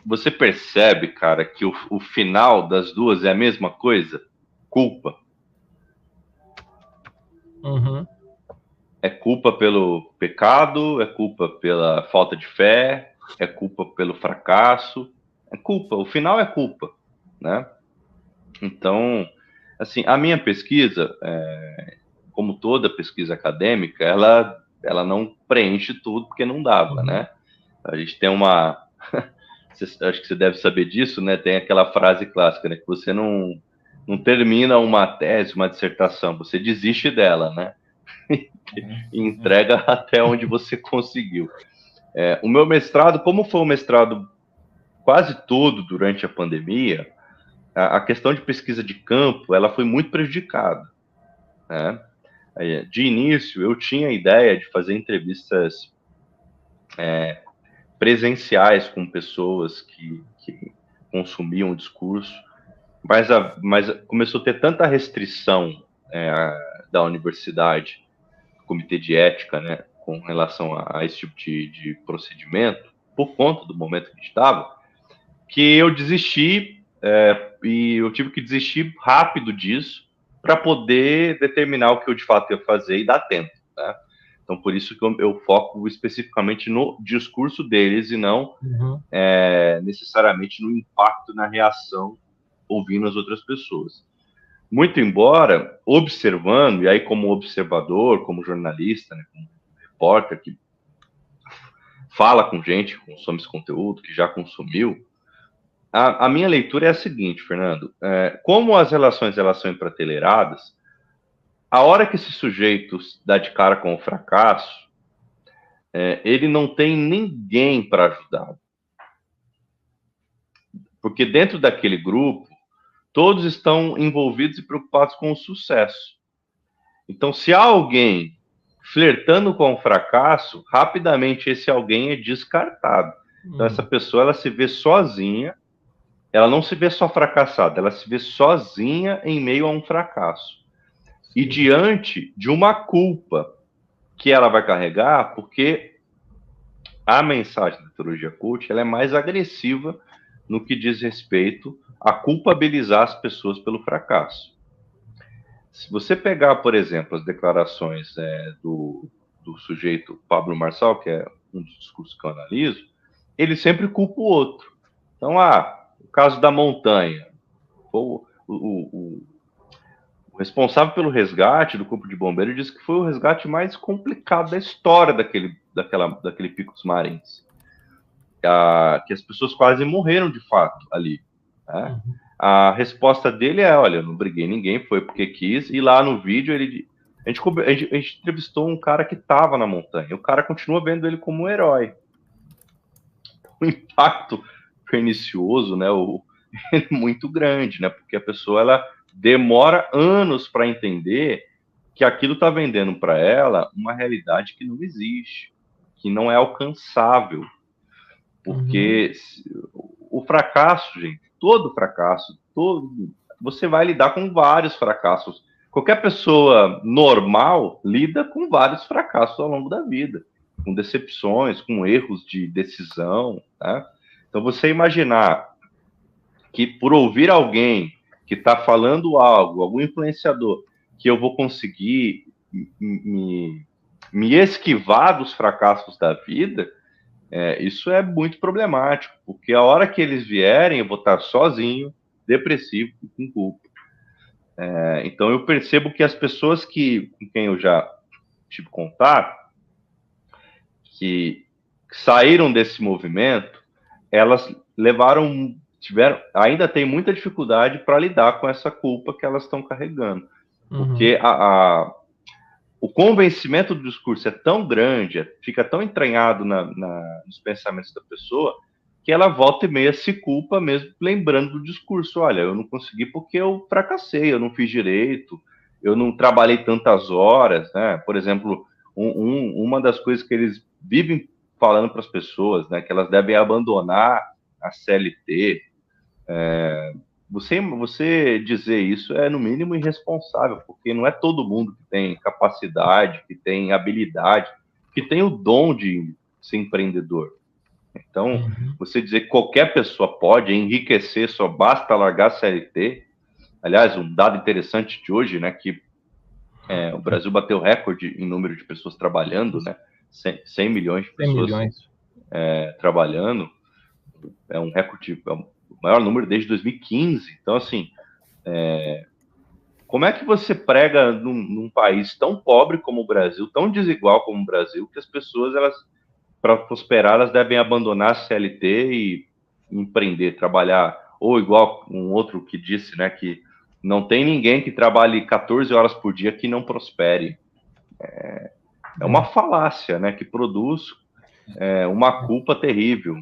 Você percebe, cara, que o final das duas é a mesma coisa? Culpa. Uhum. É culpa pelo pecado, é culpa pela falta de fé, é culpa pelo fracasso, é culpa, o final é culpa, né? Então, assim, a minha pesquisa, como toda pesquisa acadêmica, ela não preenche tudo porque não dava, Uhum. né? A gente tem uma, acho que você deve saber disso, né? Tem aquela frase clássica, né? Que você não termina uma tese, uma dissertação, você desiste dela, né? E entrega até onde você conseguiu. O meu mestrado, como foi um mestrado quase todo durante a pandemia, a questão de pesquisa de campo, ela foi muito prejudicada, né? De início, eu tinha a ideia de fazer entrevistas presenciais com pessoas que consumiam o discurso, mas começou a ter tanta restrição da universidade, do comitê de ética, né, com relação a esse tipo de procedimento, por conta do momento que a gente estava, que eu desisti, e eu tive que desistir rápido disso para poder determinar o que eu de fato ia fazer e dar tempo, né? Então, por isso que eu foco especificamente no discurso deles e não Uhum. necessariamente no impacto na reação ouvindo as outras pessoas. Muito embora, observando, e aí como observador, como jornalista, né, como repórter que fala com gente que consome esse conteúdo, que já consumiu, a minha leitura é a seguinte, Fernando. Como as relações elas são emprateleiradas, a hora que esse sujeito dá de cara com o fracasso, ele não tem ninguém para ajudar. Porque dentro daquele grupo, todos estão envolvidos e preocupados com o sucesso. Então, se há alguém flertando com o fracasso, rapidamente esse alguém é descartado. Então, essa pessoa ela se vê sozinha, ela não se vê só fracassada, ela se vê sozinha em meio a um fracasso. E diante de uma culpa que ela vai carregar, porque a mensagem da teologia cult ela é mais agressiva no que diz respeito a culpabilizar as pessoas pelo fracasso. Se você pegar, por exemplo, as declarações do sujeito Pablo Marçal, que é um dos discursos que eu analiso, ele sempre culpa o outro. Então, o caso da montanha, o responsável pelo resgate do Corpo de Bombeiros disse que foi o resgate mais complicado da história daquele Pico dos Marins. Que as pessoas quase morreram de fato ali. Né? Uhum. A resposta dele é: olha, eu não briguei ninguém, foi porque quis. E lá no vídeo a gente entrevistou um cara que estava na montanha. O cara continua vendo ele como um herói. O impacto pernicioso, né, é muito grande, né? Porque a pessoa ela demora anos para entender que aquilo está vendendo para ela uma realidade que não existe, que não é alcançável. Porque o fracasso, gente, todo fracasso, você vai lidar com vários fracassos. Qualquer pessoa normal lida com vários fracassos ao longo da vida, com decepções, com erros de decisão, né? Então, você imaginar que por ouvir alguém que está falando algo, algum influenciador, que eu vou conseguir me esquivar dos fracassos da vida, isso é muito problemático, porque a hora que eles vierem, eu vou estar sozinho, depressivo e com culpa. Então eu percebo que as pessoas com quem eu já tive contato, que saíram desse movimento, elas ainda tem muita dificuldade para lidar com essa culpa que elas estão carregando. Porque o convencimento do discurso é tão grande, fica tão entranhado nos pensamentos da pessoa, que ela volta e meia se culpa mesmo, lembrando do discurso. Olha, eu não consegui porque eu fracassei, eu não fiz direito, eu não trabalhei tantas horas, né? Por exemplo, uma das coisas que eles vivem falando para as pessoas, né, que elas devem abandonar a CLT. Você dizer isso é, no mínimo, irresponsável, porque não é todo mundo que tem capacidade, que tem habilidade, que tem o dom de ser empreendedor. Então, você dizer que qualquer pessoa pode enriquecer, só basta largar a CLT. Aliás, um dado interessante de hoje, né, que o Brasil bateu recorde em número de pessoas trabalhando, né, 100 milhões de 100 pessoas milhões. trabalhando, é um recorde, é o maior número desde 2015. Então, assim, como é que você prega num país tão pobre como o Brasil, tão desigual como o Brasil, que as pessoas, elas, para prosperar, elas devem abandonar a CLT e empreender, trabalhar, ou igual um outro que disse, né, que não tem ninguém que trabalhe 14 horas por dia que não prospere. É uma falácia, né, que produz uma culpa terrível.